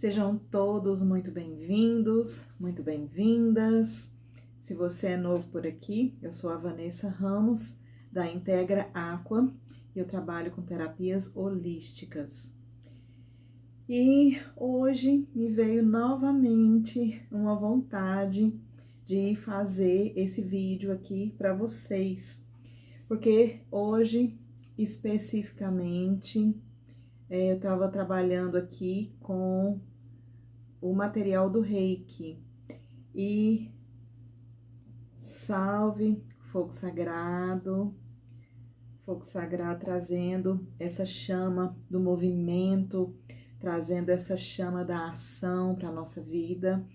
Sejam todos muito bem-vindos, muito bem-vindas. Se você é novo por aqui, eu sou a Vanessa Ramos, da Integra Aqua, e eu trabalho com terapias holísticas. E hoje me veio novamente uma vontade de fazer esse vídeo aqui para vocês, porque hoje, especificamente, eu estava trabalhando aqui com o material do Reiki e salve fogo sagrado trazendo essa chama do movimento, trazendo essa chama da ação para a nossa vida.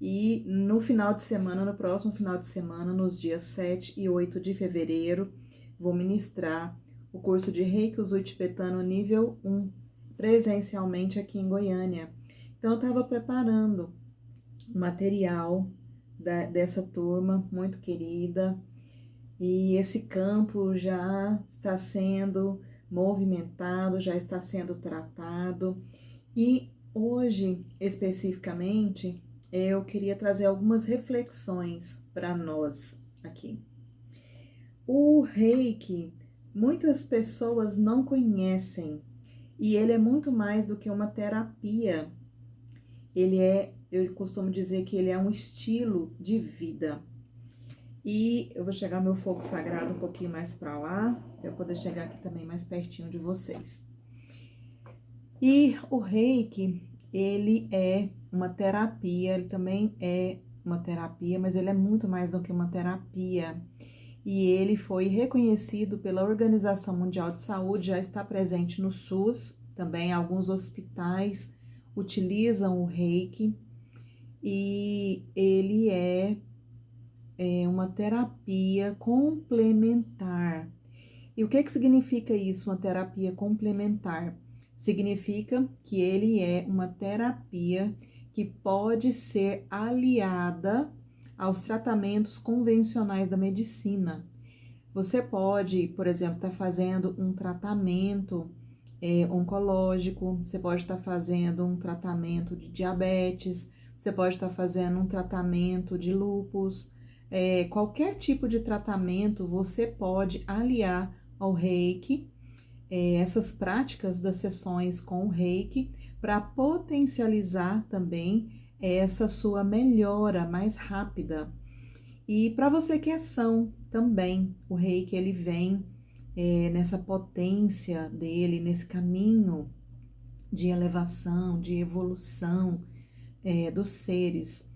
E no final de semana, no próximo final de semana, nos dias 7 e 8 de fevereiro, vou ministrar o curso de Reiki Usui Tibetano nível 1, presencialmente aqui em Goiânia. Então, eu estava preparando material dessa turma muito querida, e esse campo já está sendo movimentado, já está sendo tratado. E hoje, especificamente, eu queria trazer algumas reflexões para nós aqui. O Reiki, muitas pessoas não conhecem, e ele é muito mais do que uma terapia. Eu costumo dizer que ele é um estilo de vida. E eu vou chegar meu fogo sagrado um pouquinho mais para lá, para eu poder chegar aqui também mais pertinho de vocês. E o Reiki, ele é uma terapia, ele também é uma terapia, mas ele é muito mais do que uma terapia. E ele foi reconhecido pela Organização Mundial de Saúde, já está presente no SUS, também alguns hospitais utilizam o Reiki, e ele é uma terapia complementar. E o que significa isso, uma terapia complementar? Significa que ele é uma terapia que pode ser aliada aos tratamentos convencionais da medicina. Você pode, por exemplo, estar fazendo um tratamento oncológico, você pode estar fazendo um tratamento de diabetes, você pode estar fazendo um tratamento de lúpus, qualquer tipo de tratamento você pode aliar ao Reiki, essas práticas das sessões com o Reiki, para potencializar também essa sua melhora mais rápida. E para você que é são também, o Reiki ele vem nessa potência dele, nesse caminho de elevação, de evolução dos seres.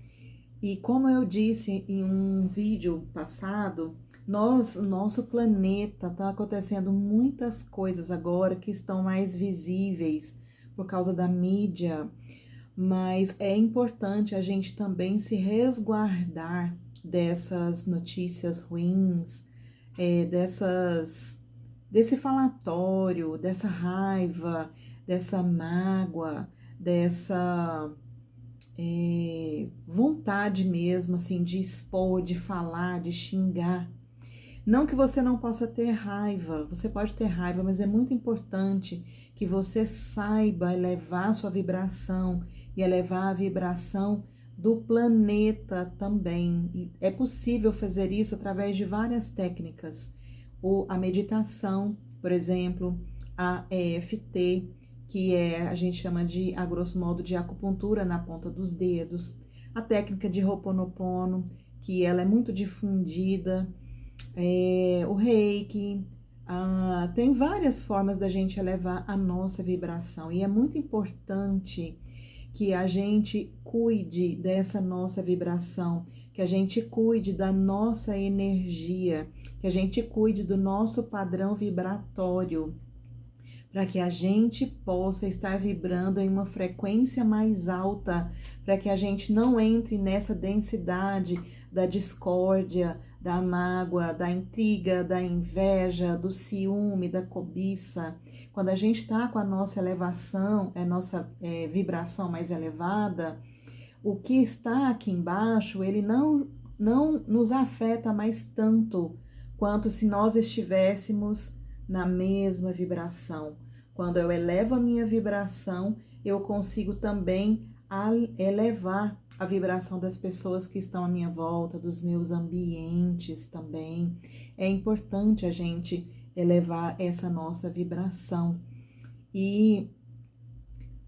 E como eu disse em um vídeo passado, nosso planeta está acontecendo muitas coisas agora que estão mais visíveis por causa da mídia, mas é importante a gente também se resguardar dessas notícias ruins, desse falatório, dessa raiva, dessa mágoa, dessa vontade mesmo, assim, de expor, de falar, de xingar. Não que você não possa ter raiva, você pode ter raiva, mas é muito importante que você saiba elevar sua vibração e elevar a vibração do planeta também. E é possível fazer isso através de várias técnicas. A meditação, por exemplo, a EFT, que a gente chama de, a grosso modo, de acupuntura na ponta dos dedos, a técnica de Ho'oponopono, que ela é muito difundida, o Reiki, tem várias formas da gente elevar a nossa vibração, e é muito importante que a gente cuide dessa nossa vibração, que a gente cuide da nossa energia, que a gente cuide do nosso padrão vibratório, para que a gente possa estar vibrando em uma frequência mais alta, para que a gente não entre nessa densidade da discórdia, da mágoa, da intriga, da inveja, do ciúme, da cobiça. Quando a gente está com a nossa elevação, a nossa vibração mais elevada, o que está aqui embaixo, ele não nos afeta mais tanto quanto se nós estivéssemos na mesma vibração. Quando eu elevo a minha vibração, eu consigo também elevar a vibração das pessoas que estão à minha volta, dos meus ambientes também. É importante a gente elevar essa nossa vibração. E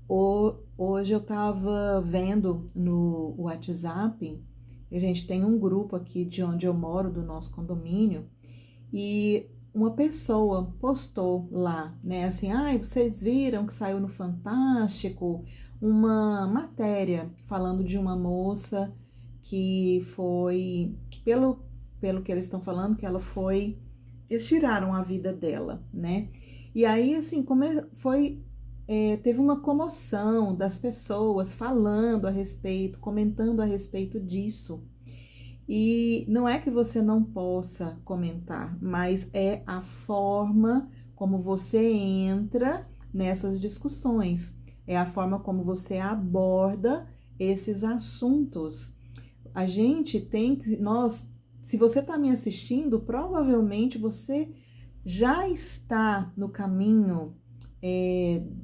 hoje eu estava vendo no WhatsApp, a gente tem um grupo aqui de onde eu moro, do nosso condomínio, e uma pessoa postou lá, né, assim, vocês viram que saiu no Fantástico uma matéria falando de uma moça que foi, pelo que eles estão falando, que ela foi, eles tiraram a vida dela, né? E aí, assim, teve uma comoção das pessoas falando a respeito, comentando a respeito disso. E não é que você não possa comentar, mas é a forma como você entra nessas discussões, é a forma como você aborda esses assuntos. A gente tem que, se você está me assistindo, provavelmente você já está no caminho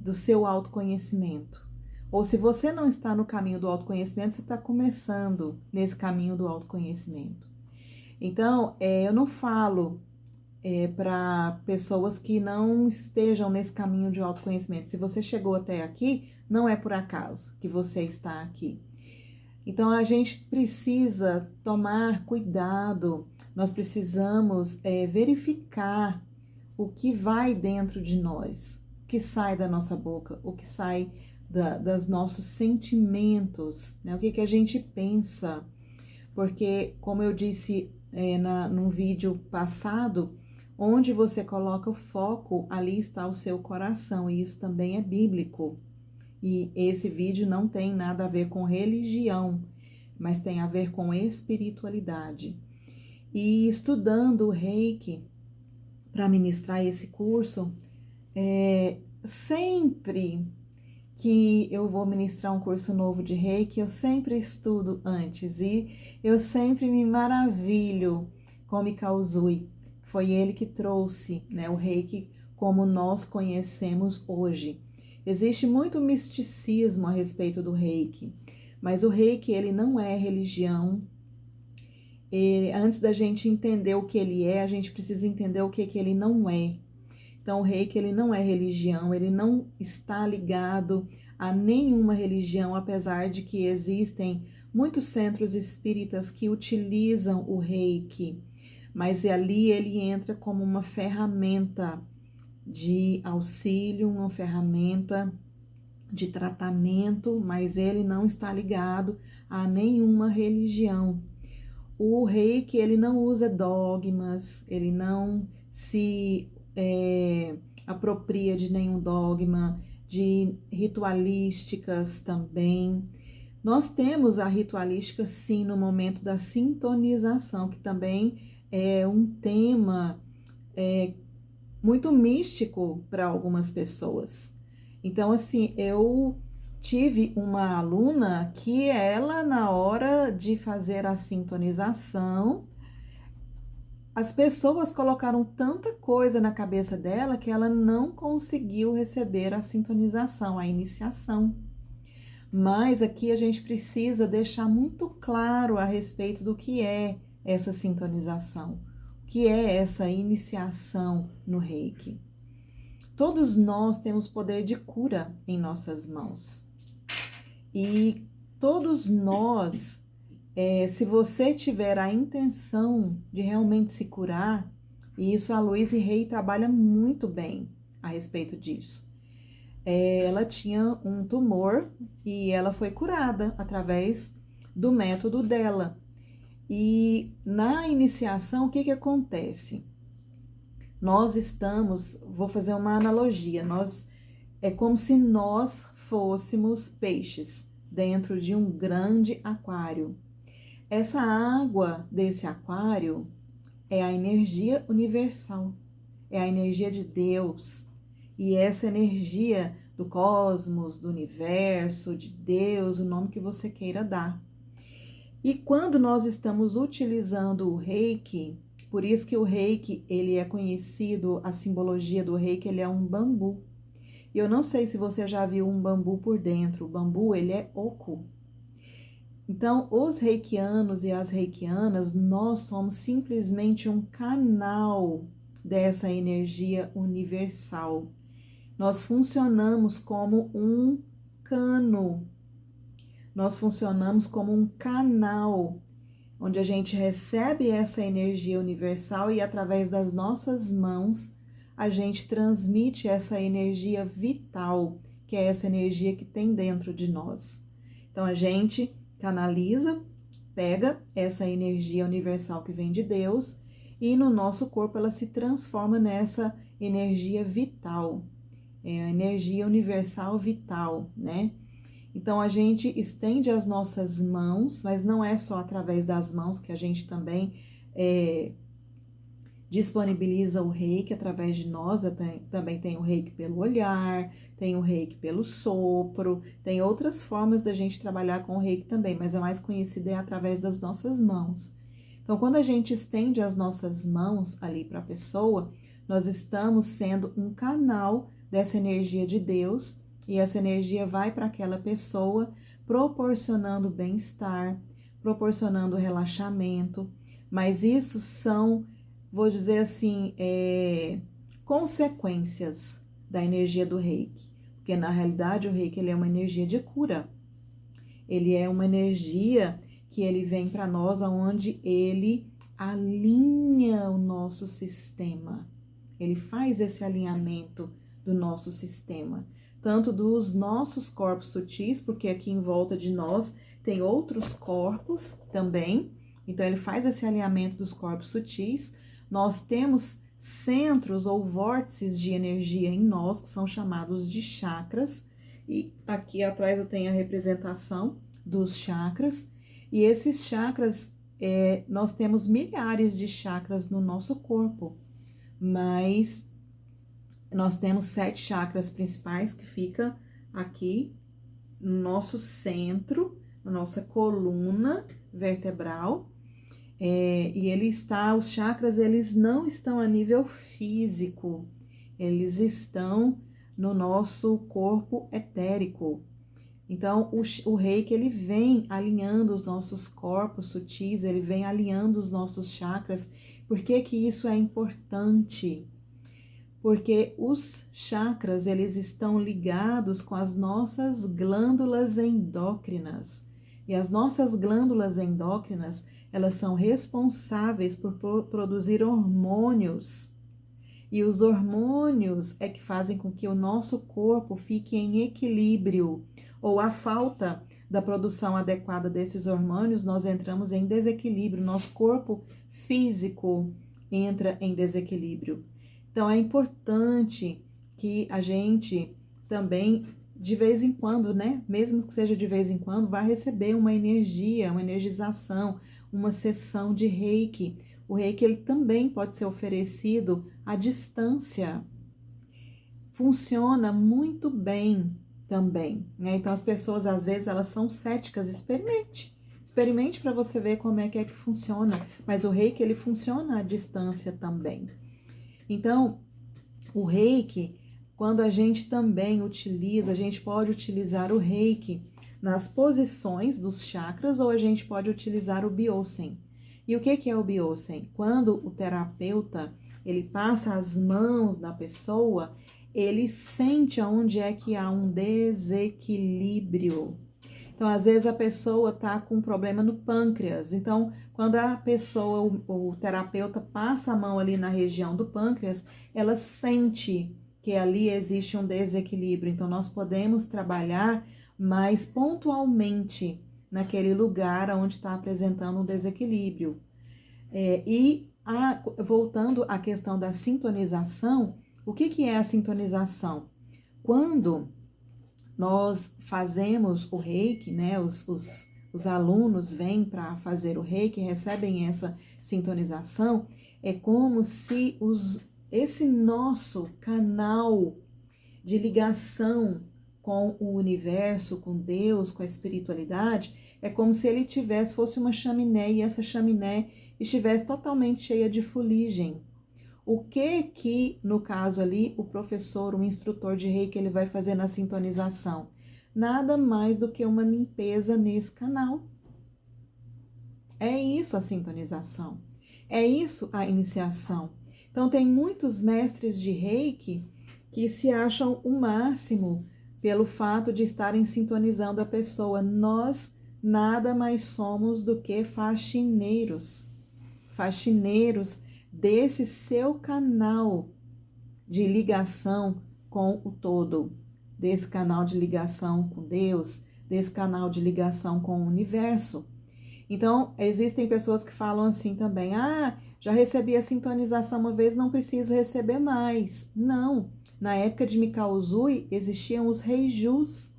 do seu autoconhecimento. Ou se você não está no caminho do autoconhecimento, você está começando nesse caminho do autoconhecimento. Então, eu não falo para pessoas que não estejam nesse caminho de autoconhecimento. Se você chegou até aqui, não é por acaso que você está aqui. Então, a gente precisa tomar cuidado, nós precisamos verificar o que vai dentro de nós, o que sai da nossa boca, o que sai dos nossos sentimentos, né? O que a gente pensa. Porque, como eu disse num vídeo passado, onde você coloca o foco, ali está o seu coração, e isso também é bíblico. E esse vídeo não tem nada a ver com religião, mas tem a ver com espiritualidade. E estudando o Reiki para ministrar esse curso, sempre que eu vou ministrar um curso novo de Reiki, eu sempre estudo antes e eu sempre me maravilho com Mikao Usui. Foi ele que trouxe, né, o Reiki como nós conhecemos hoje. Existe muito misticismo a respeito do Reiki, mas o Reiki ele não é religião. Antes da gente entender o que ele é, a gente precisa entender o que ele não é. Então, o Reiki ele não é religião, ele não está ligado a nenhuma religião, apesar de que existem muitos centros espíritas que utilizam o Reiki, mas ali ele entra como uma ferramenta de auxílio, uma ferramenta de tratamento, mas ele não está ligado a nenhuma religião. O Reiki ele não usa dogmas, ele não se apropria de nenhum dogma, de ritualísticas também. Nós temos a ritualística sim no momento da sintonização, que também é um tema muito místico para algumas pessoas. Então, assim, eu tive uma aluna que ela, na hora de fazer a sintonização, as pessoas colocaram tanta coisa na cabeça dela que ela não conseguiu receber a sintonização, a iniciação. Mas aqui a gente precisa deixar muito claro a respeito do que é essa sintonização, o que é essa iniciação no Reiki. Todos nós temos poder de cura em nossas mãos. E todos nós, se você tiver a intenção de realmente se curar, e isso a Louise Hay trabalha muito bem a respeito disso. Ela tinha um tumor e ela foi curada através do método dela. E na iniciação, o que acontece? Nós estamos, vou fazer uma analogia, é como se nós fôssemos peixes dentro de um grande aquário. Essa água desse aquário é a energia universal, é a energia de Deus. E essa energia do cosmos, do universo, de Deus, o nome que você queira dar. E quando nós estamos utilizando o Reiki, por isso que o Reiki, ele é conhecido, a simbologia do Reiki, ele é um bambu. E eu não sei se você já viu um bambu por dentro. O bambu, ele é oco. Então, os reikianos e as reikianas, nós somos simplesmente um canal dessa energia universal. Nós funcionamos como um cano, nós funcionamos como um canal, onde a gente recebe essa energia universal e através das nossas mãos, a gente transmite essa energia vital, que é essa energia que tem dentro de nós. Então, a gente canaliza, pega essa energia universal que vem de Deus e no nosso corpo ela se transforma nessa energia vital, é a energia universal vital, né? Então a gente estende as nossas mãos, mas não é só através das mãos que a gente também disponibiliza o reiki através de nós, também tem o reiki pelo olhar, tem o reiki pelo sopro, tem outras formas da gente trabalhar com o reiki também, mas a mais conhecida é através das nossas mãos. Então, quando a gente estende as nossas mãos ali para a pessoa, nós estamos sendo um canal dessa energia de Deus e essa energia vai para aquela pessoa, proporcionando bem-estar, proporcionando relaxamento, mas isso são, vou dizer assim, consequências da energia do reiki. Porque na realidade o reiki ele é uma energia de cura. Ele é uma energia que ele vem para nós onde ele alinha o nosso sistema. Ele faz esse alinhamento do nosso sistema. Tanto dos nossos corpos sutis, porque aqui em volta de nós tem outros corpos também. Então ele faz esse alinhamento dos corpos sutis. Nós temos centros ou vórtices de energia em nós, que são chamados de chakras. E aqui atrás eu tenho a representação dos chakras. E esses chakras, nós temos milhares de chakras no nosso corpo. Mas nós temos 7 chakras principais que fica aqui no nosso centro, na nossa coluna vertebral. E os chakras, eles não estão a nível físico, eles estão no nosso corpo etérico. Então, o reiki, ele vem alinhando os nossos corpos sutis, ele vem alinhando os nossos chakras. Por que que isso é importante? Porque os chakras, eles estão ligados com as nossas glândulas endócrinas. E as nossas glândulas endócrinas, elas são responsáveis por produzir hormônios. E os hormônios é que fazem com que o nosso corpo fique em equilíbrio. Ou a falta da produção adequada desses hormônios, nós entramos em desequilíbrio. Nosso corpo físico entra em desequilíbrio. Então, é importante que a gente também, de vez em quando, né? Mesmo que seja de vez em quando, vá receber uma energia, uma energização, uma sessão de reiki. O reiki, ele também pode ser oferecido à distância. Funciona muito bem também, né? Então, as pessoas, às vezes, elas são céticas. Experimente para você ver como é que funciona. Mas o reiki, ele funciona à distância também. Então, o reiki, quando a gente também utiliza, a gente pode utilizar o reiki nas posições dos chakras ou a gente pode utilizar o Byosen. E o que é o Byosen? Quando o terapeuta, ele passa as mãos na pessoa, ele sente aonde é que há um desequilíbrio. Então, às vezes a pessoa está com um problema no pâncreas. Então, quando a pessoa, o terapeuta passa a mão ali na região do pâncreas, ela sente que ali existe um desequilíbrio. Então, nós podemos trabalhar mais pontualmente naquele lugar onde está apresentando um desequilíbrio. Voltando à questão da sintonização, o que é a sintonização? Quando nós fazemos o reiki, né? Os alunos vêm para fazer o reiki, recebem essa sintonização, é como se esse nosso canal de ligação com o universo, com Deus, com a espiritualidade, é como se ele fosse uma chaminé e essa chaminé estivesse totalmente cheia de fuligem. O que no caso ali, o professor, o instrutor de reiki, ele vai fazer na sintonização? Nada mais do que uma limpeza nesse canal. É isso a sintonização. É isso a iniciação. Então, tem muitos mestres de reiki que se acham o máximo pelo fato de estarem sintonizando a pessoa. Nós nada mais somos do que faxineiros. Faxineiros desse seu canal de ligação com o todo, desse canal de ligação com Deus, desse canal de ligação com o universo. Então, existem pessoas que falam assim também: ah, já recebi a sintonização uma vez, não preciso receber mais. Não, na época de Mikao Usui existiam os Reijus,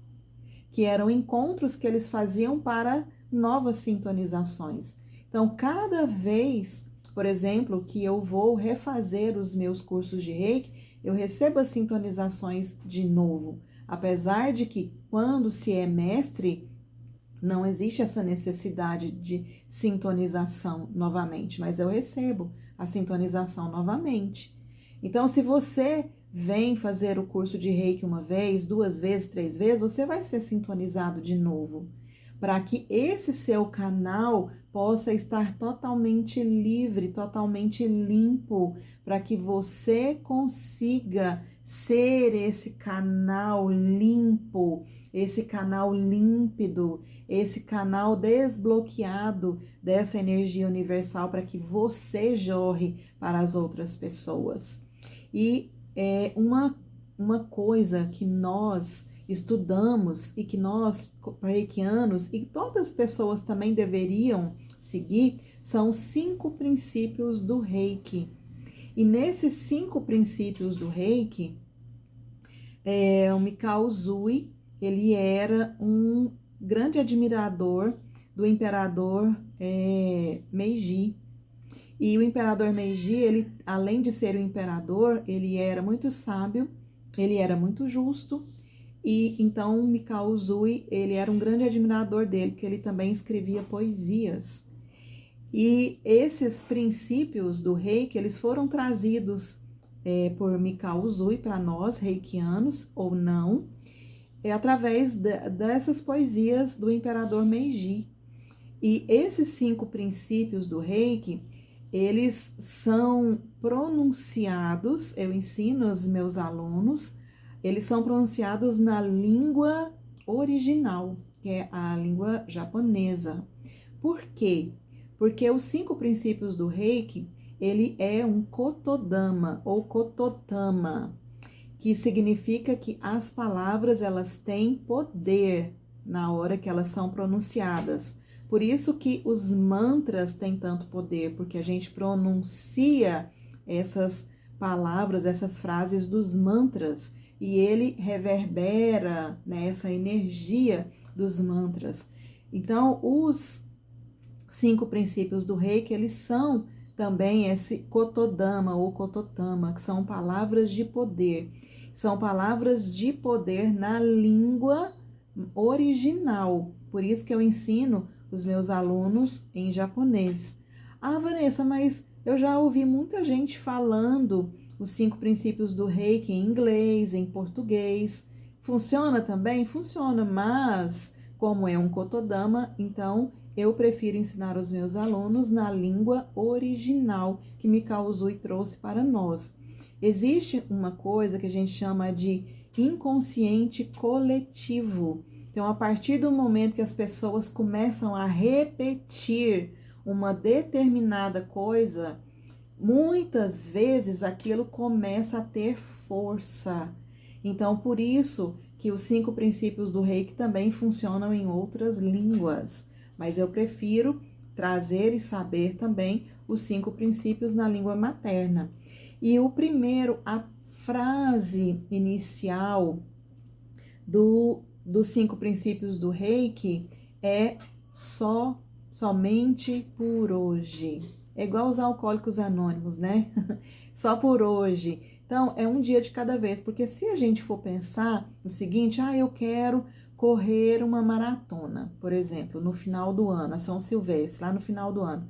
que eram encontros que eles faziam para novas sintonizações. Então, cada vez, por exemplo, que eu vou refazer os meus cursos de Reiki, eu recebo as sintonizações de novo. Apesar de que, quando se é mestre, não existe essa necessidade de sintonização novamente, mas eu recebo a sintonização novamente. Então, se você vem fazer o curso de Reiki uma vez, 2 vezes, 3 vezes, você vai ser sintonizado de novo, para que esse seu canal possa estar totalmente livre, totalmente limpo, para que você consiga ser esse canal limpo, esse canal límpido, esse canal desbloqueado dessa energia universal, para que você jorre para as outras pessoas. E é uma coisa que nós estudamos e que nós, reikianos, e todas as pessoas também deveriam seguir, são os 5 princípios do Reiki. E nesses 5 princípios do Reiki, o Mikao Usui, ele era um grande admirador do imperador Meiji. E o imperador Meiji, ele, além de ser o imperador, ele era muito sábio, ele era muito justo. E então Mikao Usui, ele era um grande admirador dele, porque ele também escrevia poesias. E esses princípios do Reiki, eles foram trazidos por Mikao Usui para nós, reikianos ou não, através dessas poesias do imperador Meiji. E esses 5 princípios do Reiki, eles são pronunciados, eu ensino aos meus alunos, eles são pronunciados na língua original, que é a língua japonesa. Por quê? Porque os 5 princípios do Reiki, ele é um kotodama ou kototama, que significa que as palavras, elas têm poder na hora que elas são pronunciadas. Por isso que os mantras têm tanto poder, porque a gente pronuncia essas palavras, essas frases dos mantras, e ele reverbera, né, essa energia dos mantras. Então, os 5 princípios do Reiki, eles são também esse kotodama ou kototama, que são palavras de poder. São palavras de poder na língua original. Por isso que eu ensino os meus alunos em japonês. Ah, Vanessa, mas eu já ouvi muita gente falando os 5 princípios do Reiki em inglês, em português. Funciona também? Funciona, mas como é um kotodama, então eu prefiro ensinar os meus alunos na língua original que Mikao Usui trouxe para nós. Existe uma coisa que a gente chama de inconsciente coletivo. Então, a partir do momento que as pessoas começam a repetir uma determinada coisa, muitas vezes aquilo começa a ter força. Então, por isso que os 5 princípios do Reiki também funcionam em outras línguas. Mas eu prefiro trazer e saber também os 5 princípios na língua materna. E o primeiro, a frase inicial dos 5 princípios do Reiki é somente por hoje. É igual os alcoólicos anônimos, né? Só por hoje. Então, é um dia de cada vez, porque se a gente for pensar no seguinte, eu quero correr uma maratona, por exemplo, no final do ano, a São Silvestre, lá no final do ano.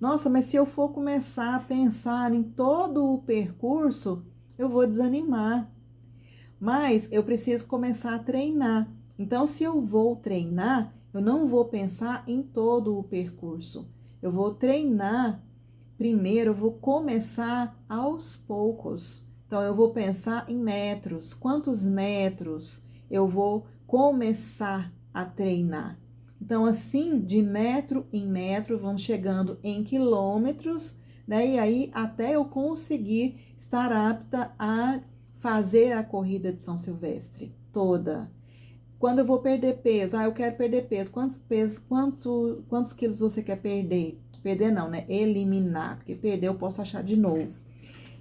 Nossa, mas se eu for começar a pensar em todo o percurso, eu vou desanimar. Mas eu preciso começar a treinar. Então, se eu vou treinar, eu não vou pensar em todo o percurso. Eu vou treinar primeiro, eu vou começar aos poucos. Então, eu vou pensar em metros. Quantos metros eu vou começar a treinar? Então, assim, de metro em metro, vamos chegando em quilômetros, né? E aí, até eu conseguir estar apta a fazer a corrida de São Silvestre toda. Quando eu vou perder peso, eu quero perder peso. Quantos quilos você quer perder? Perder não, né? Eliminar, porque perder eu posso achar de novo.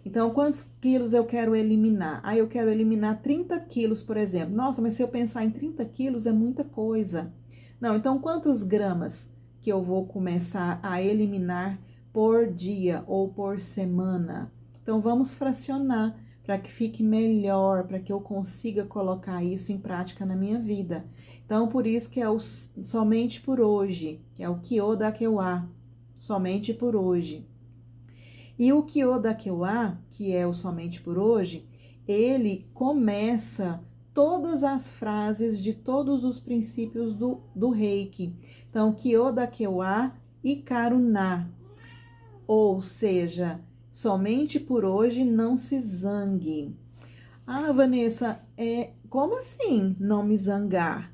Então, quantos quilos eu quero eliminar? Eu quero eliminar 30 quilos, por exemplo. Nossa, mas se eu pensar em 30 quilos é muita coisa. Não, então quantos gramas que eu vou começar a eliminar por dia ou por semana? Então, vamos fracionar para que fique melhor, para que eu consiga colocar isso em prática na minha vida. Então, por isso que é o somente por hoje, que é o Kyo da Kyoa, somente por hoje. E o Kyo da Kyoa, que é o somente por hoje, ele começa todas as frases de todos os princípios do Reiki. Então, Kyo da Kyoa e Karuna, ou seja, somente por hoje não se zangue. Vanessa, como assim não me zangar?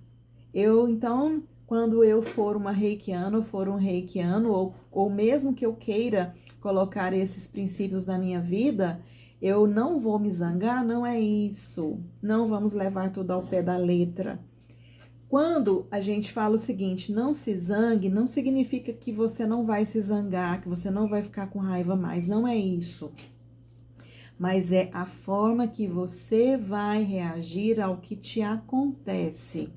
Então, quando eu for uma reikiana, ou for um reikiano, ou mesmo que eu queira colocar esses princípios na minha vida, eu não vou me zangar, não é isso. Não vamos levar tudo ao pé da letra. Quando a gente fala o seguinte, não se zangue, não significa que você não vai se zangar, que você não vai ficar com raiva mais, não é isso. Mas é a forma que você vai reagir ao que te acontece.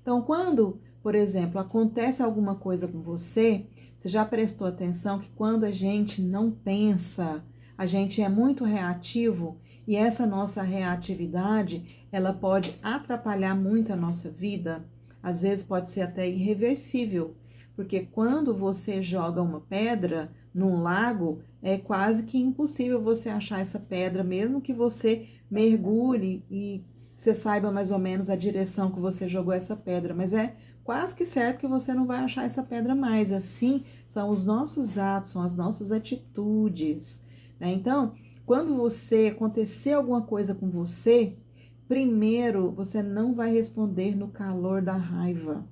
Então, quando, por exemplo, acontece alguma coisa com você, você já prestou atenção que quando a gente não pensa, a gente é muito reativo e essa nossa reatividade, ela pode atrapalhar muito a nossa vida, às vezes pode ser até irreversível, porque quando você joga uma pedra num lago, é quase que impossível você achar essa pedra, mesmo que você mergulhe e você saiba mais ou menos a direção que você jogou essa pedra, mas é quase que certo que você não vai achar essa pedra mais. Assim são os nossos atos, são as nossas atitudes, né? Então, quando você acontecer alguma coisa com você, primeiro você não vai responder no calor da raiva.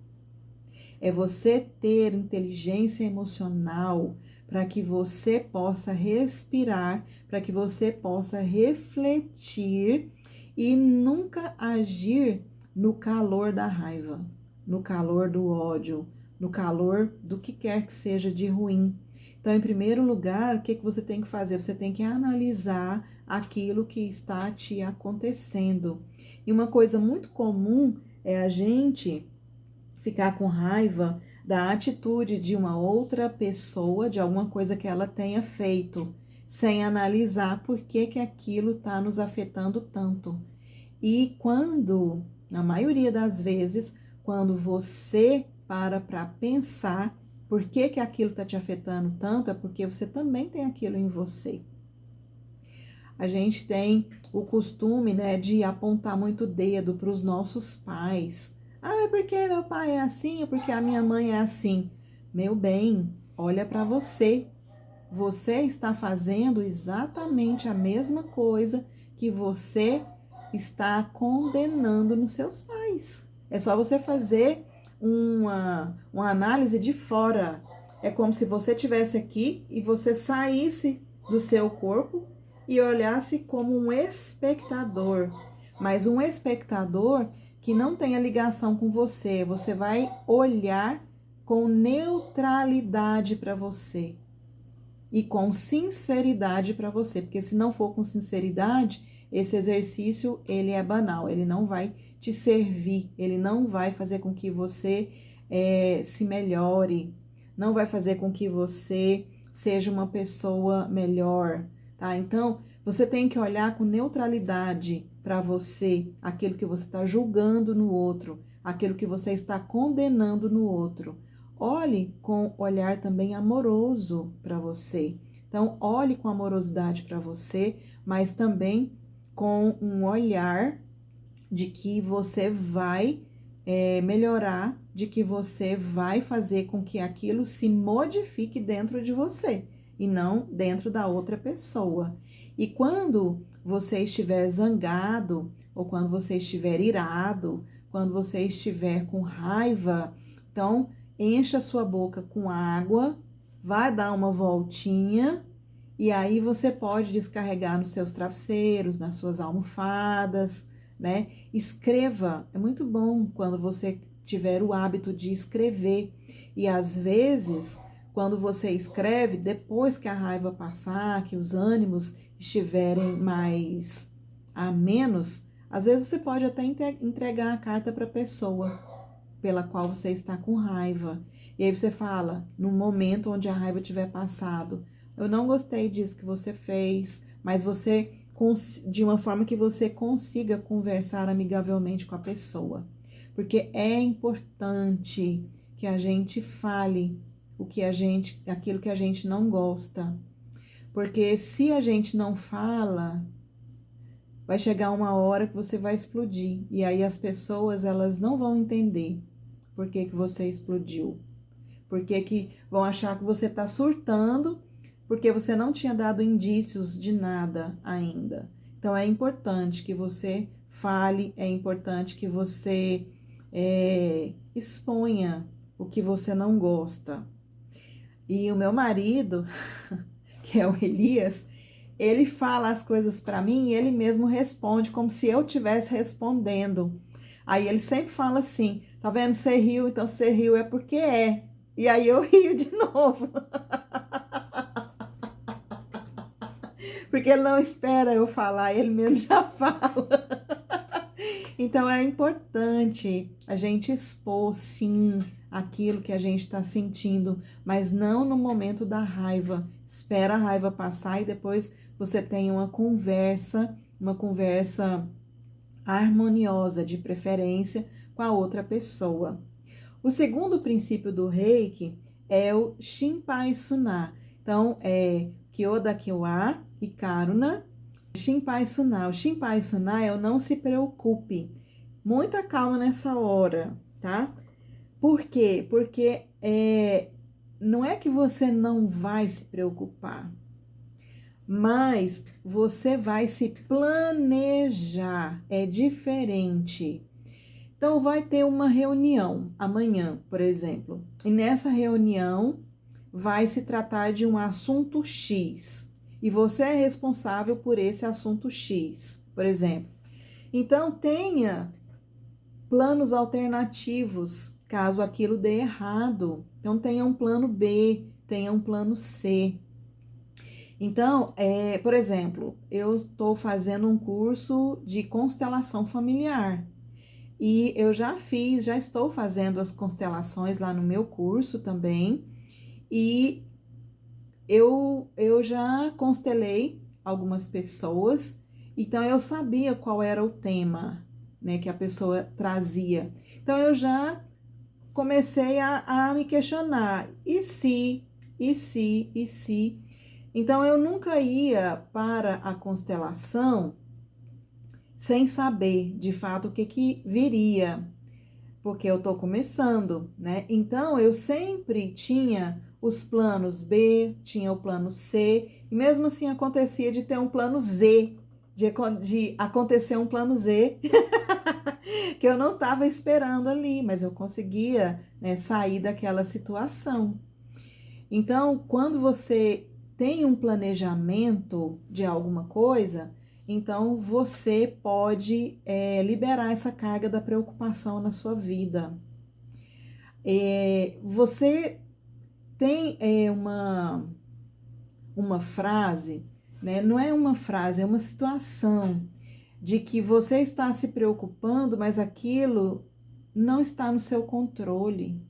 É você ter inteligência emocional para que você possa respirar, para que você possa refletir e nunca agir no calor da raiva, no calor do ódio, no calor do que quer que seja de ruim. Então, em primeiro lugar, o que você tem que fazer? Você tem que analisar aquilo que está te acontecendo. E uma coisa muito comum é a gente ficar com raiva da atitude de uma outra pessoa, de alguma coisa que ela tenha feito, sem analisar por que que aquilo está nos afetando tanto. E quando, na maioria das vezes, quando você para pensar por que que aquilo está te afetando tanto, é porque você também tem aquilo em você. A gente tem o costume, né, de apontar muito o dedo para os nossos pais. É porque meu pai é assim, é porque a minha mãe é assim. Meu bem, olha para você. Você está fazendo exatamente a mesma coisa que você está condenando nos seus pais. É só você fazer uma análise de fora. É como se você estivesse aqui e você saísse do seu corpo e olhasse como um espectador. Mas um espectador que não tenha ligação com você. Você vai olhar com neutralidade para você e com sinceridade para você, porque se não for com sinceridade, esse exercício ele é banal, ele não vai te servir, ele não vai fazer com que você se melhore, não vai fazer com que você seja uma pessoa melhor, tá? Então, você tem que olhar com neutralidade para você, aquilo que você está julgando no outro, aquilo que você está condenando no outro. olhe com olhar também amoroso para você. Então, olhe com amorosidade para você, mas também com um olhar de que você vai melhorar, de que você vai fazer com que aquilo se modifique dentro de você e não dentro da outra pessoa. E quando você estiver zangado, ou quando você estiver irado, quando você estiver com raiva, então encha sua boca com água, vai dar uma voltinha e aí você pode descarregar nos seus travesseiros, nas suas almofadas, né? Escreva, é muito bom quando você tiver o hábito de escrever. E às vezes, quando você escreve, depois que a raiva passar, que os ânimos estiverem mais a menos, às vezes você pode até entregar a carta para a pessoa pela qual você está com raiva. E aí você fala, no momento onde a raiva tiver passado, eu não gostei disso que você fez, mas você, de uma forma que você consiga conversar amigavelmente com a pessoa. Porque é importante que a gente fale aquilo que a gente não gosta. Porque se a gente não fala, vai chegar uma hora que você vai explodir. E aí as pessoas, elas não vão entender por que você explodiu. Por que vão achar que você está surtando, porque você não tinha dado indícios de nada ainda. Então, é importante que você fale, é importante que você exponha o que você não gosta. E o meu marido, que é o Elias, ele fala as coisas para mim e ele mesmo responde como se eu estivesse respondendo. Aí ele sempre fala assim, tá vendo, você riu, então você riu é porque é. E aí eu rio de novo. Porque ele não espera eu falar, ele mesmo já fala. Então é importante a gente expor, sim, aquilo que a gente está sentindo, mas não no momento da raiva. Espera a raiva passar e depois você tem uma conversa harmoniosa, de preferência, com a outra pessoa. O segundo princípio do Reiki é o Shinpai Suná. Então, é Kyoda Kyoa e Karuna, Shinpai Suná. O Shinpai Suná é o não se preocupe. Muita calma nessa hora, tá? Por quê? Porque não é que você não vai se preocupar, mas você vai se planejar. É diferente. Então, vai ter uma reunião amanhã, por exemplo, e nessa reunião vai se tratar de um assunto X, e você é responsável por esse assunto X, por exemplo. Então, tenha planos alternativos, caso aquilo dê errado. Então, tenha um plano B, tenha um plano C. Então, por exemplo, eu estou fazendo um curso de constelação familiar. E eu já estou fazendo as constelações lá no meu curso também. E eu já constelei algumas pessoas, então eu sabia qual era o tema, né, que a pessoa trazia. Então eu já comecei a me questionar, e se, e se, e se? Então eu nunca ia para a constelação sem saber de fato o que viria, porque eu estou começando, né? Então eu sempre tinha os planos B, tinha o plano C, e mesmo assim acontecia de ter um plano Z, de acontecer um plano Z, que eu não estava esperando ali, mas eu conseguia, né, sair daquela situação. Então, quando você tem um planejamento de alguma coisa, então você pode liberar essa carga da preocupação na sua vida. Você tem uma frase, né? Não é uma frase, é uma situação de que você está se preocupando, mas aquilo não está no seu controle.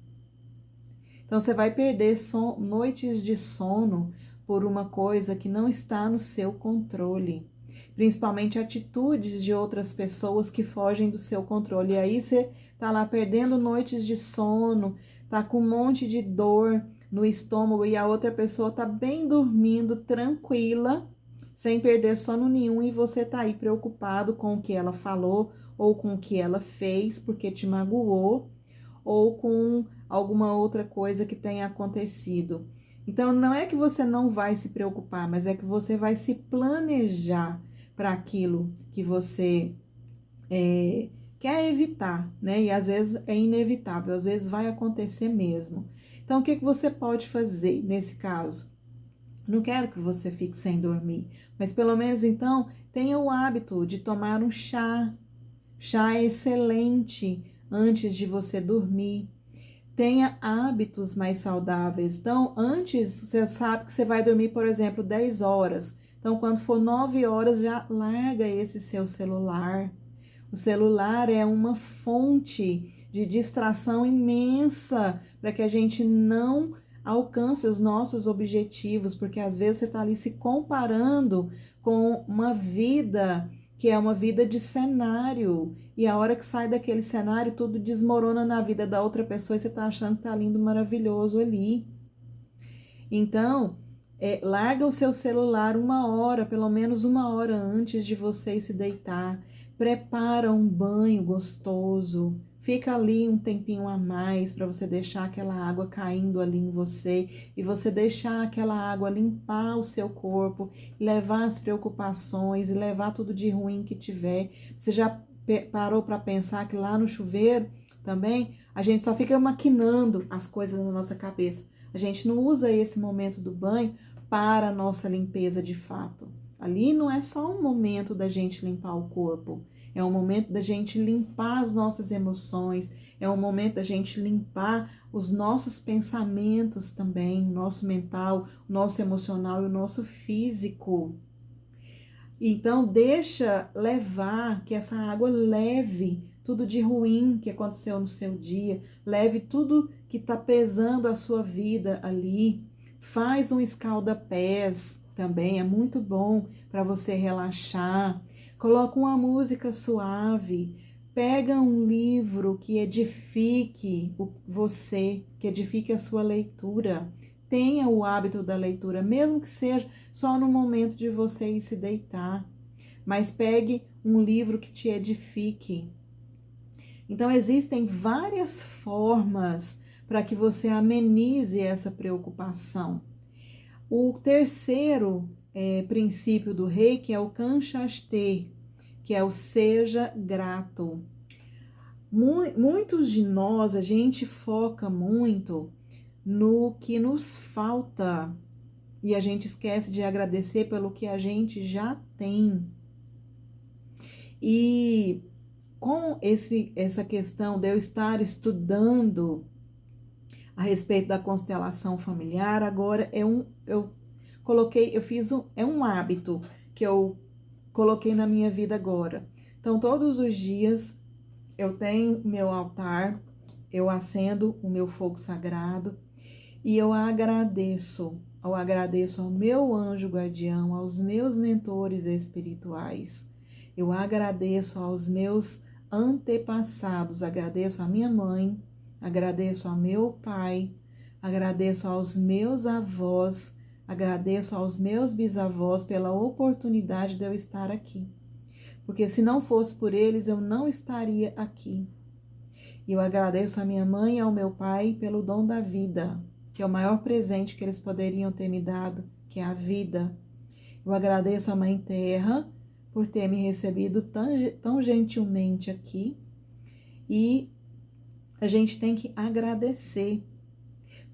Então, você vai perder noites de sono por uma coisa que não está no seu controle. Principalmente atitudes de outras pessoas que fogem do seu controle. E aí você está lá perdendo noites de sono, tá com um monte de dor no estômago e a outra pessoa tá bem dormindo, tranquila, sem perder sono nenhum, e você tá aí preocupado com o que ela falou ou com o que ela fez porque te magoou, ou com alguma outra coisa que tenha acontecido. Então, não é que você não vai se preocupar, mas é que você vai se planejar para aquilo que você quer evitar, né? E às vezes é inevitável, às vezes vai acontecer mesmo. Então, o que você pode fazer nesse caso? Não quero que você fique sem dormir, mas pelo menos então tenha o hábito de tomar um chá. Chá é excelente antes de você dormir. Tenha hábitos mais saudáveis. Então, antes, você sabe que você vai dormir, por exemplo, 10 horas. Então, quando for 9 horas, já larga esse seu celular. O celular é uma fonte de distração imensa para que a gente não alcance os nossos objetivos, porque às vezes você está ali se comparando com uma vida que é uma vida de cenário, e a hora que sai daquele cenário, tudo desmorona na vida da outra pessoa e você está achando que está lindo, maravilhoso ali. Então, larga o seu celular 1 hora, pelo menos 1 hora antes de você se deitar. Prepara um banho gostoso. Fica ali um tempinho a mais para você deixar aquela água caindo ali em você e você deixar aquela água limpar o seu corpo, levar as preocupações e levar tudo de ruim que tiver. Você já parou para pensar que lá no chuveiro também a gente só fica maquinando as coisas na nossa cabeça. A gente não usa esse momento do banho para a nossa limpeza de fato. Ali não é só um momento da gente limpar o corpo, é um momento da gente limpar as nossas emoções, é um momento da gente limpar os nossos pensamentos também, o nosso mental, o nosso emocional e o nosso físico. Então, deixa levar, que essa água leve tudo de ruim que aconteceu no seu dia, leve tudo que está pesando a sua vida ali. Faz um escalda-pés também, é muito bom para você relaxar. Coloca uma música suave, pega um livro que edifique você, que edifique a sua leitura. Tenha o hábito da leitura, mesmo que seja só no momento de você ir se deitar. Mas pegue um livro que te edifique. Então, existem várias formas para que você amenize essa preocupação. O terceiro princípio do Reiki é o Kanshashte, que é o seja grato. Muitos de nós, a gente foca muito no que nos falta e a gente esquece de agradecer pelo que a gente já tem. E com essa questão de eu estar estudando a respeito da constelação familiar, agora é um hábito que eu coloquei na minha vida agora. Então, todos os dias eu tenho meu altar, eu acendo o meu fogo sagrado e eu agradeço ao meu anjo guardião, aos meus mentores espirituais. Eu agradeço aos meus antepassados, agradeço à minha mãe, agradeço ao meu pai, agradeço aos meus avós, agradeço aos meus bisavós pela oportunidade de eu estar aqui. Porque se não fosse por eles, eu não estaria aqui. E eu agradeço à minha mãe e ao meu pai pelo dom da vida, que é o maior presente que eles poderiam ter me dado, que é a vida. Eu agradeço à Mãe Terra por ter me recebido tão gentilmente aqui. E a gente tem que agradecer.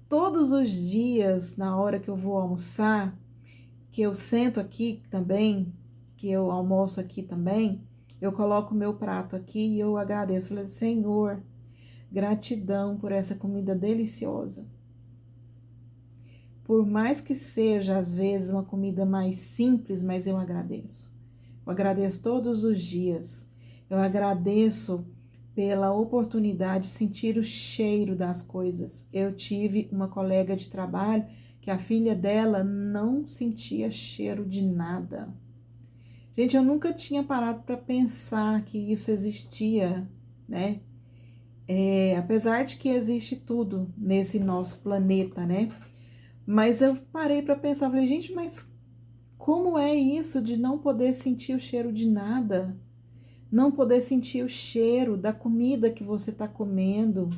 Todos os dias, na hora que eu vou almoçar, que eu sento aqui também, que eu almoço aqui também, eu coloco o meu prato aqui e eu agradeço. Falei, Senhor, gratidão por essa comida deliciosa. Por mais que seja, às vezes, uma comida mais simples, mas eu agradeço. Eu agradeço todos os dias. Eu agradeço pela oportunidade de sentir o cheiro das coisas. Eu tive uma colega de trabalho que a filha dela não sentia cheiro de nada. Gente, eu nunca tinha parado para pensar que isso existia, né? apesar de que existe tudo nesse nosso planeta, né? Mas eu parei para pensar, falei, gente, mas como é isso de não poder sentir o cheiro de nada? Não poder sentir o cheiro da comida que você está comendo?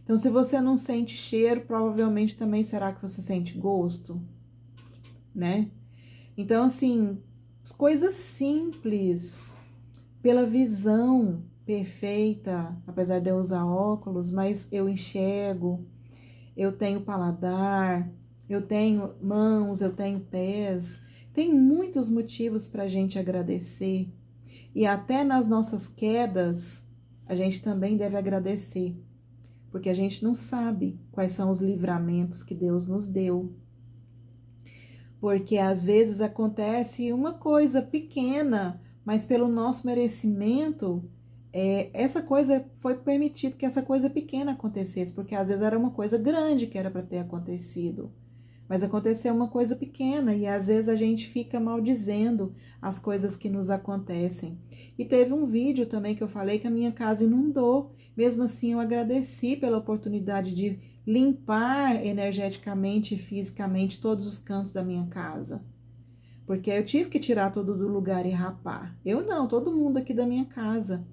Então, se você não sente cheiro, provavelmente também será que você sente gosto, né? Então, assim, coisas simples, pela visão perfeita, apesar de eu usar óculos, mas eu enxergo, eu tenho paladar, eu tenho mãos, eu tenho pés. Tem muitos motivos para a gente agradecer. E até nas nossas quedas, a gente também deve agradecer, porque a gente não sabe quais são os livramentos que Deus nos deu. Porque às vezes acontece uma coisa pequena, mas pelo nosso merecimento, essa coisa foi permitido que essa coisa pequena acontecesse, porque às vezes era uma coisa grande que era para ter acontecido. Mas aconteceu uma coisa pequena e às vezes a gente fica maldizendo as coisas que nos acontecem. E teve um vídeo também que eu falei que a minha casa inundou. Mesmo assim, eu agradeci pela oportunidade de limpar energeticamente e fisicamente todos os cantos da minha casa. Porque eu tive que tirar tudo do lugar e rapar. Eu não, todo mundo aqui da minha casa.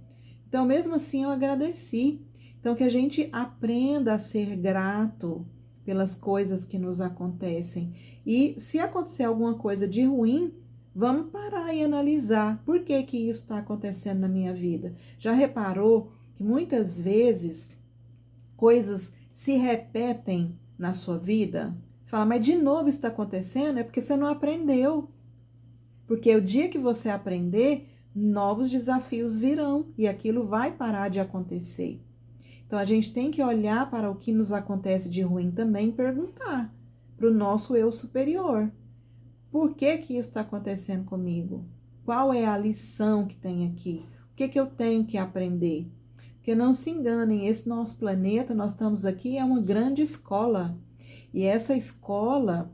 Então, mesmo assim, eu agradeci. Então, que a gente aprenda a ser grato pelas coisas que nos acontecem. E se acontecer alguma coisa de ruim, vamos parar e analisar por que que isso está acontecendo na minha vida. Já reparou que muitas vezes coisas se repetem na sua vida? Você fala, mas de novo isso está acontecendo? É porque você não aprendeu. Porque o dia que você aprender, novos desafios virão e aquilo vai parar de acontecer. Então, a gente tem que olhar para o que nos acontece de ruim também e perguntar para o nosso eu superior. Por que que isso está acontecendo comigo? Qual é a lição que tem aqui? O que que eu tenho que aprender? Porque não se enganem, esse nosso planeta, nós estamos aqui, é uma grande escola. E essa escola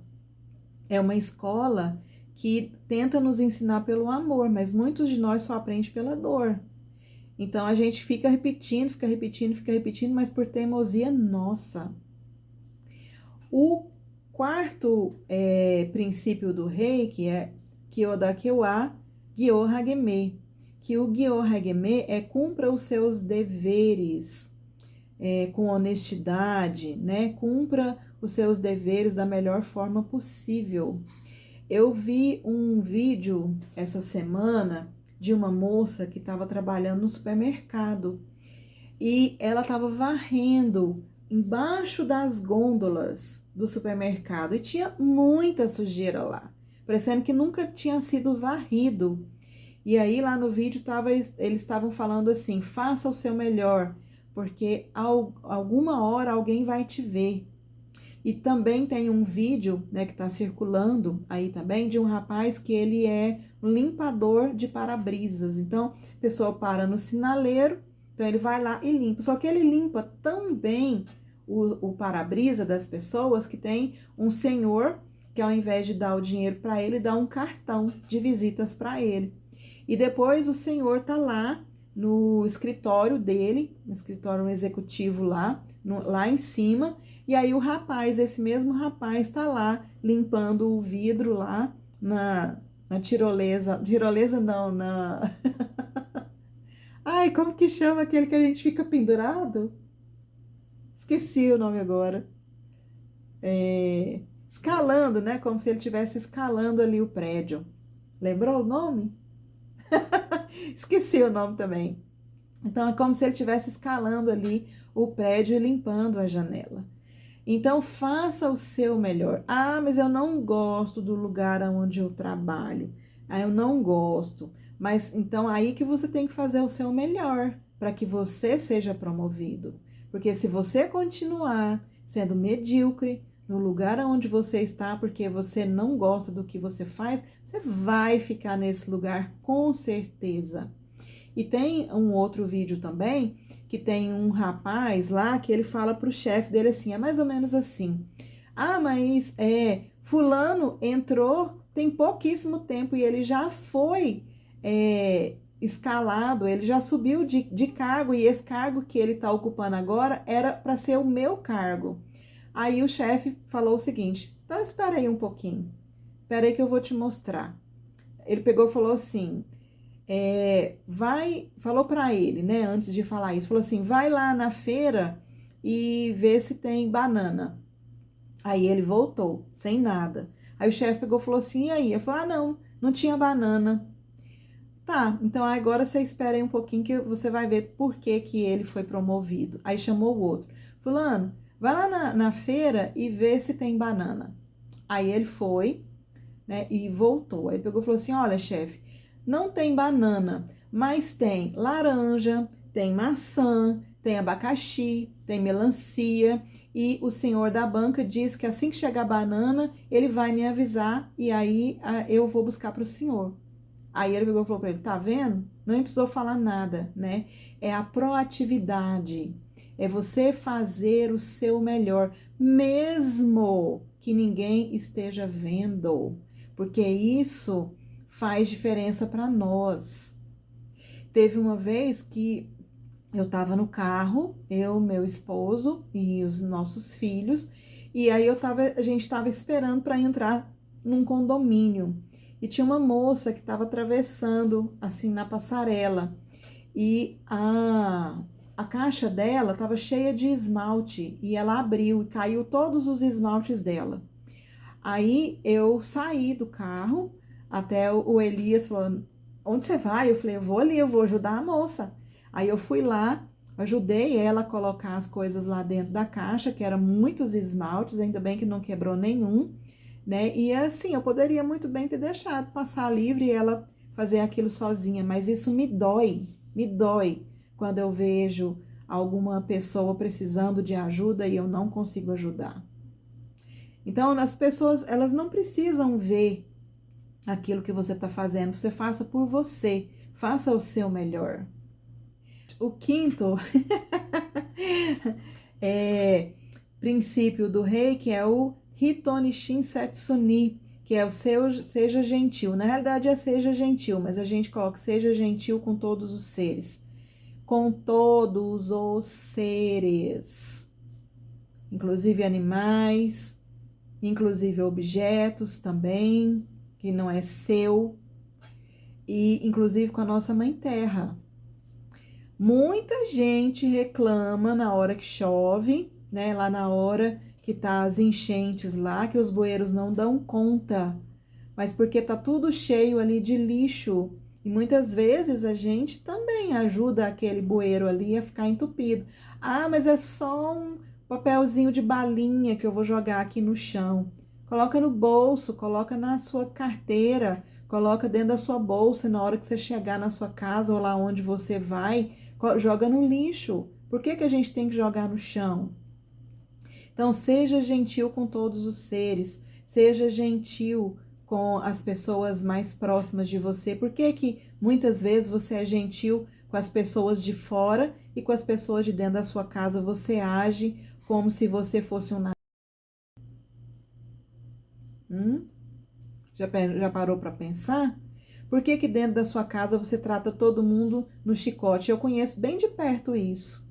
é uma escola que tenta nos ensinar pelo amor, mas muitos de nós só aprendem pela dor. Então a gente fica repetindo, mas por teimosia nossa. O quarto princípio do Reiki é Kyoda-Kyoa Gyo-Hageme, que o Gyo-Hageme cumpra os seus deveres com honestidade, né? Cumpra os seus deveres da melhor forma possível. Eu vi um vídeo essa semana de uma moça que estava trabalhando no supermercado e ela estava varrendo embaixo das gôndolas do supermercado e tinha muita sujeira lá, parecendo que nunca tinha sido varrido. E aí lá no vídeo eles estavam falando assim, faça o seu melhor, porque alguma hora alguém vai te ver. E também tem um vídeo, né, que está circulando aí também, de um rapaz que ele é um limpador de para-brisas. Então, a pessoa para no sinaleiro, então ele vai lá e limpa. Só que ele limpa tão bem o para-brisa das pessoas que tem um senhor que ao invés de dar o dinheiro para ele, dá um cartão de visitas para ele. E depois o senhor tá lá no escritório dele, no escritório executivo lá em cima, e aí o rapaz, esse mesmo rapaz, tá lá limpando o vidro lá na tirolesa não, Ai, como que chama aquele que a gente fica pendurado? Esqueci o nome agora. Escalando, né? Como se ele estivesse escalando ali o prédio. Lembrou o nome? Esqueci o nome também. Então, é como se ele estivesse escalando ali o prédio e limpando a janela. Então, faça o seu melhor. Ah, mas eu não gosto do lugar onde eu trabalho. Ah, eu não gosto. Mas, então, aí que você tem que fazer o seu melhor para que você seja promovido. Porque se você continuar sendo medíocre no lugar onde você está, porque você não gosta do que você faz, você vai ficar nesse lugar com certeza. E tem um outro vídeo também, que tem um rapaz lá que ele fala pro chefe dele assim, é mais ou menos assim, ah, mas fulano entrou tem pouquíssimo tempo e ele já foi escalado, ele já subiu de cargo, e esse cargo que ele está ocupando agora era para ser o meu cargo. Aí o chefe falou o seguinte: então espera aí um pouquinho, espera aí que eu vou te mostrar. Ele pegou e falou assim, falou para ele, né, antes de falar isso, falou assim, vai lá na feira e vê se tem banana. Aí ele voltou, sem nada. Aí o chefe pegou e falou assim, e aí? Eu falei, não tinha banana. Tá, então agora você espera aí um pouquinho que você vai ver por que que ele foi promovido. Aí chamou o outro. Fulano, vai lá na feira e vê se tem banana. Aí ele foi, né, e voltou. Aí ele pegou e falou assim, olha, chefe, não tem banana, mas tem laranja, tem maçã, tem abacaxi, tem melancia, e o senhor da banca diz que assim que chegar a banana, ele vai me avisar e aí eu vou buscar para o senhor. Aí ele pegou e falou para ele, tá vendo? Não precisou falar nada, né? É a proatividade, é você fazer o seu melhor, mesmo que ninguém esteja vendo, porque isso faz diferença para nós. Teve uma vez que eu estava no carro, eu, meu esposo e os nossos filhos, e aí a gente estava esperando para entrar num condomínio. E tinha uma moça que estava atravessando assim na passarela. E a caixa dela estava cheia de esmalte e ela abriu e caiu todos os esmaltes dela. Aí eu saí do carro, até o Elias falou, onde você vai? Eu falei, eu vou ali, eu vou ajudar a moça. Aí eu fui lá, ajudei ela a colocar as coisas lá dentro da caixa, que eram muitos esmaltes, ainda bem que não quebrou nenhum, né? E assim, eu poderia muito bem ter deixado passar livre e ela fazer aquilo sozinha, mas isso me dói quando eu vejo alguma pessoa precisando de ajuda e eu não consigo ajudar. Então, as pessoas, elas não precisam ver aquilo que você está fazendo, você faça por você, faça o seu melhor. O quinto é princípio do rei, que é o Hitonishin Setsuni, que é o seja gentil. Na realidade é seja gentil, mas a gente coloca seja gentil com todos os seres. Com todos os seres, inclusive animais, inclusive objetos também, que não é seu, e inclusive com a nossa mãe terra. Muita gente reclama na hora que chove, né? Lá na hora que tá as enchentes lá, que os bueiros não dão conta, mas porque tá tudo cheio ali de lixo. E muitas vezes a gente também ajuda aquele bueiro ali a ficar entupido. Ah, mas é só um papelzinho de balinha que eu vou jogar aqui no chão. Coloca no bolso, coloca na sua carteira, coloca dentro da sua bolsa na hora que você chegar na sua casa ou lá onde você vai, joga no lixo. Por que que a gente tem que jogar no chão? Então, seja gentil com todos os seres, seja gentil com as pessoas mais próximas de você. Por que que muitas vezes você é gentil com as pessoas de fora e com as pessoas de dentro da sua casa você age como se você fosse um... Já parou para pensar? Por que que dentro da sua casa você trata todo mundo no chicote? Eu conheço bem de perto isso.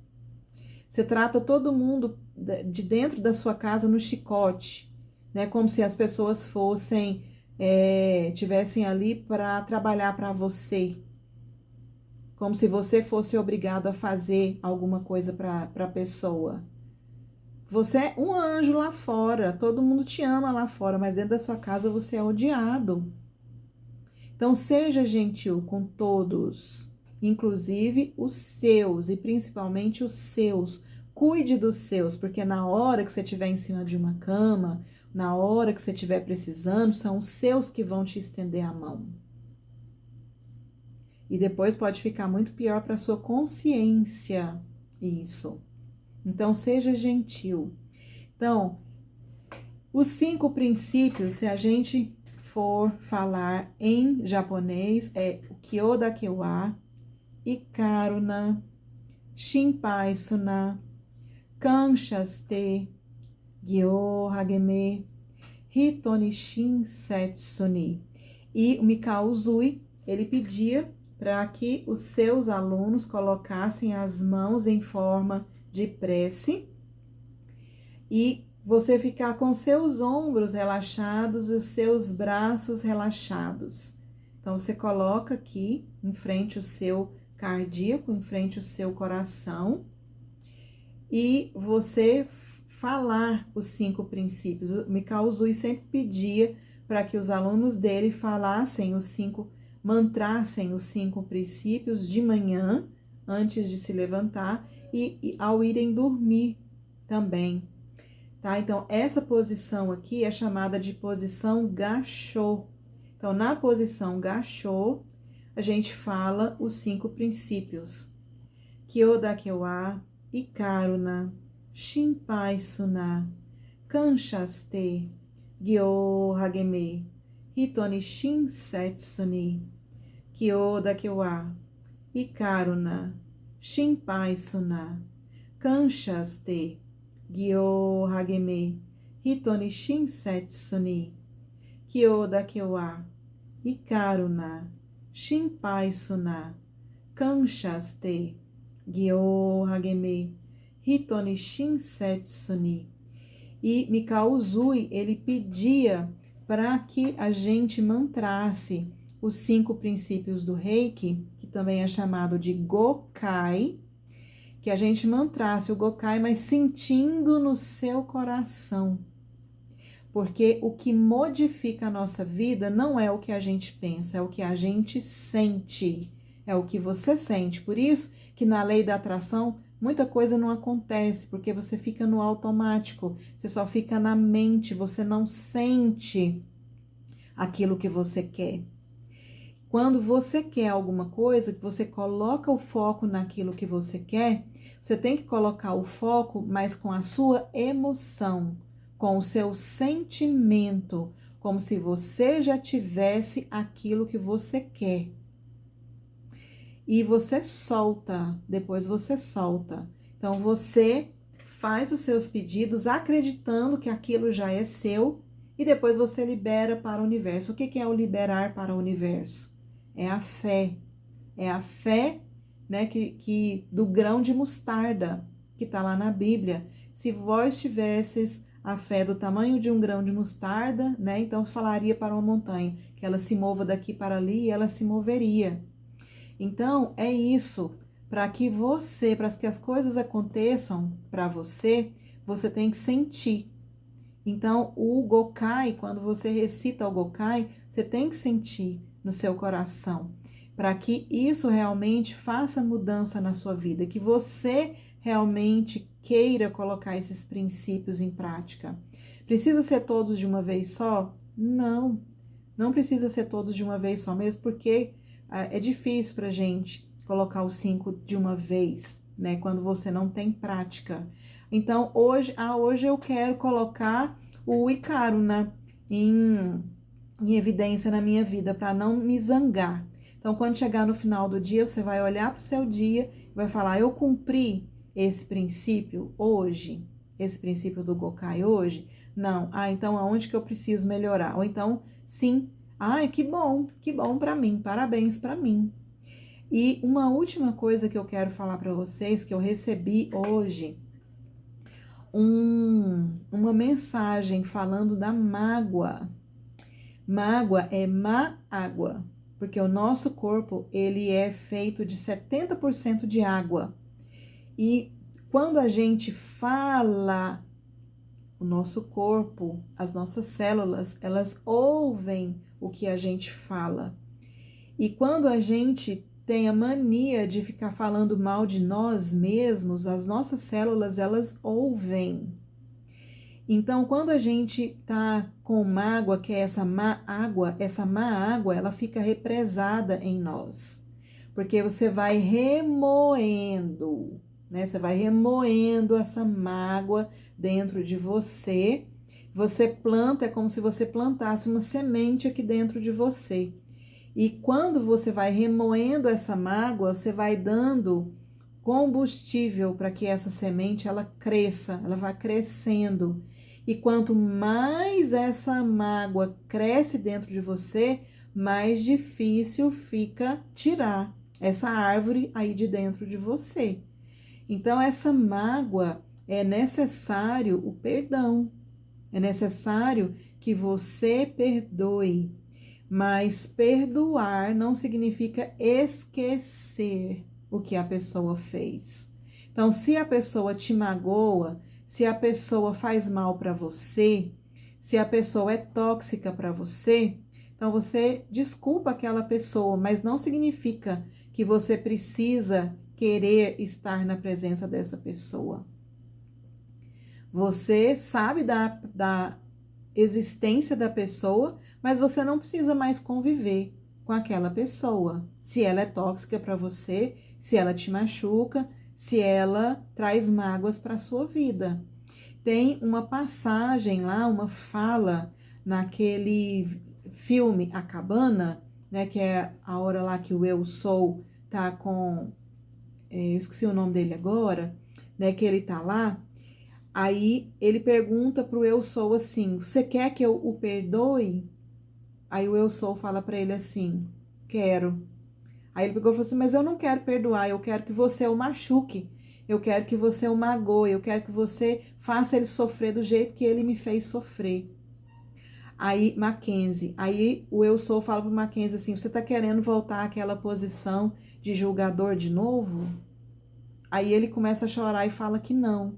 Você trata todo mundo de dentro da sua casa no chicote, né? Como se as pessoas fossem, tivessem ali para trabalhar para você. Como se você fosse obrigado a fazer alguma coisa para a pessoa. Você é um anjo lá fora, todo mundo te ama lá fora, mas dentro da sua casa você é odiado. Então, seja gentil com todos, inclusive os seus, e principalmente os seus. Cuide dos seus, porque na hora que você estiver em cima de uma cama, na hora que você estiver precisando, são os seus que vão te estender a mão. E depois pode ficar muito pior para sua consciência isso. Então, seja gentil. Então, os 5 princípios, se a gente for falar em japonês, é o Kyoda Kewa, Ikaruna, Shinpai Suna, Kanshashite, Gyo Hageme, Hitonishin Setsuni. E o Mikao Uzui, ele pedia para que os seus alunos colocassem as mãos em forma de prece e você ficar com seus ombros relaxados e os seus braços relaxados. Então, você coloca aqui em frente o seu cardíaco, em frente o seu coração, e você falar os 5 princípios. O Mikao Usui sempre pedia para que os alunos dele falassem mantrassem os 5 princípios de manhã, antes de se levantar, e ao irem dormir também. Tá? Então, essa posição aqui é chamada de posição Gassho. Então, na posição Gassho, a gente fala os 5 princípios. Kyodakewa, Ikaruna, Shinpai Suna, Kanchaste, Gyo Hageme, Hitoni Shinsetsu ni, Kyodakewa, Ikaruna, Shinpai Suna, Kanchaste, Gyo Hageme, Hitoni Shinsetsu ni, Kyodakewa, Ikaruna, Shinpai Suna, Kanchaste, Gyo Hageme, Hitoni Shinsetsu ni. E Mikao Usui, ele pedia para que a gente mantrasse os 5 princípios do Reiki, que também é chamado de Gokai, que a gente mantrasse o Gokai, mas sentindo no seu coração. Porque o que modifica a nossa vida não é o que a gente pensa, é o que a gente sente. É o que você sente. Por isso que na lei da atração, muita coisa não acontece, porque você fica no automático, você só fica na mente, você não sente aquilo que você quer. Quando você quer alguma coisa, que você coloca o foco naquilo que você quer, você tem que colocar o foco, mas com a sua emoção, com o seu sentimento, como se você já tivesse aquilo que você quer. E você solta, depois você solta. Então, você faz os seus pedidos acreditando que aquilo já é seu e depois você libera para o universo. O que é o liberar para o universo? É a fé. É a fé, né, que do grão de mostarda, que está lá na Bíblia. Se vós tivesses a fé do tamanho de um grão de mostarda, né, então falaria para uma montanha que ela se mova daqui para ali e ela se moveria. Então, é isso. Para que as coisas aconteçam para você, você tem que sentir. Então, o Gokai, quando você recita o Gokai, você tem que sentir no seu coração, para que isso realmente faça mudança na sua vida, que você realmente queira colocar esses princípios em prática. Precisa ser todos de uma vez só? Não, não precisa ser todos de uma vez só, mesmo porque é difícil para a gente colocar os 5 de uma vez, né? Quando você não tem prática. Então, hoje eu quero colocar o Ikaruna em evidência na minha vida, para não me zangar. Então, quando chegar no final do dia, você vai olhar para o seu dia e vai falar, eu cumpri esse princípio hoje? Esse princípio do Gokai hoje? Não. Então aonde que eu preciso melhorar? Ou então, sim. Ai, que bom para mim, parabéns para mim. E uma última coisa que eu quero falar para vocês, que eu recebi hoje, uma mensagem falando da mágoa. Mágoa é má água, porque o nosso corpo, ele é feito de 70% de água. E quando a gente fala, o nosso corpo, as nossas células, elas ouvem o que a gente fala. E quando a gente tem a mania de ficar falando mal de nós mesmos, as nossas células, elas ouvem. Então, quando a gente tá com mágoa, que é essa má água, ela fica represada em nós. Porque você vai remoendo, né? Você vai remoendo essa mágoa dentro de você. Você planta, é como se você plantasse uma semente aqui dentro de você. E quando você vai remoendo essa mágoa, você vai dando combustível para que essa semente ela cresça, ela vai crescendo. E quanto mais essa mágoa cresce dentro de você, mais difícil fica tirar essa árvore aí de dentro de você. Então, essa mágoa, é necessário o perdão, é necessário que você perdoe. Mas perdoar não significa esquecer o que a pessoa fez. Então, se a pessoa te magoa, se a pessoa faz mal para você, se a pessoa é tóxica para você, então você desculpa aquela pessoa, mas não significa que você precisa querer estar na presença dessa pessoa. Você sabe da existência da pessoa, mas você não precisa mais conviver com aquela pessoa. Se ela é tóxica para você, se ela te machuca, se ela traz mágoas para sua vida. Tem uma passagem lá, uma fala naquele filme A Cabana, né, que é a hora lá que o Eu Sou tá com, eu esqueci o nome dele agora, né, que ele tá lá. Aí ele pergunta pro Eu Sou assim: você quer que eu o perdoe? Aí o Eu Sou fala para ele assim: quero. Aí ele pegou e falou assim: mas eu não quero perdoar, eu quero que você o machuque, eu quero que você o magoe, eu quero que você faça ele sofrer do jeito que ele me fez sofrer. Aí Mackenzie, aí o Eu Sou fala pro Mackenzie assim: você tá querendo voltar àquela posição de julgador de novo? Aí ele começa a chorar e fala que não.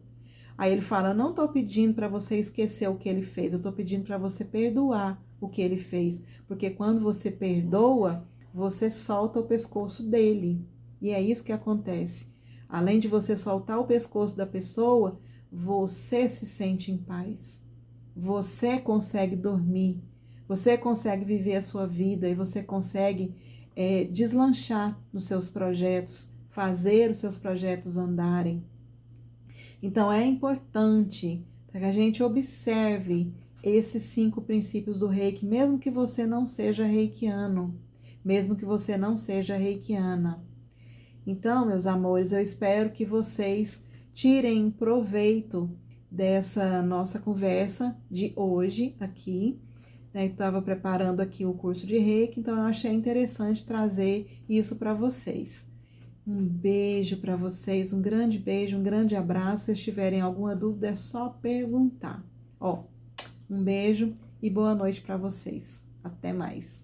Aí ele fala: não estou pedindo para você esquecer o que ele fez, eu estou pedindo para você perdoar o que ele fez. Porque quando você perdoa, você solta o pescoço dele. E é isso que acontece. Além de você soltar o pescoço da pessoa, você se sente em paz. Você consegue dormir. Você consegue viver a sua vida e você consegue deslanchar nos seus projetos, fazer os seus projetos andarem. Então, é importante que a gente observe esses 5 princípios do Reiki, mesmo que você não seja reikiano, mesmo que você não seja reikiana. Então, meus amores, eu espero que vocês tirem proveito dessa nossa conversa de hoje aqui. Estava preparando aqui o curso de Reiki, então eu achei interessante trazer isso para vocês. Um beijo para vocês, um grande beijo, um grande abraço. Se tiverem alguma dúvida, é só perguntar. Um beijo e boa noite para vocês. Até mais.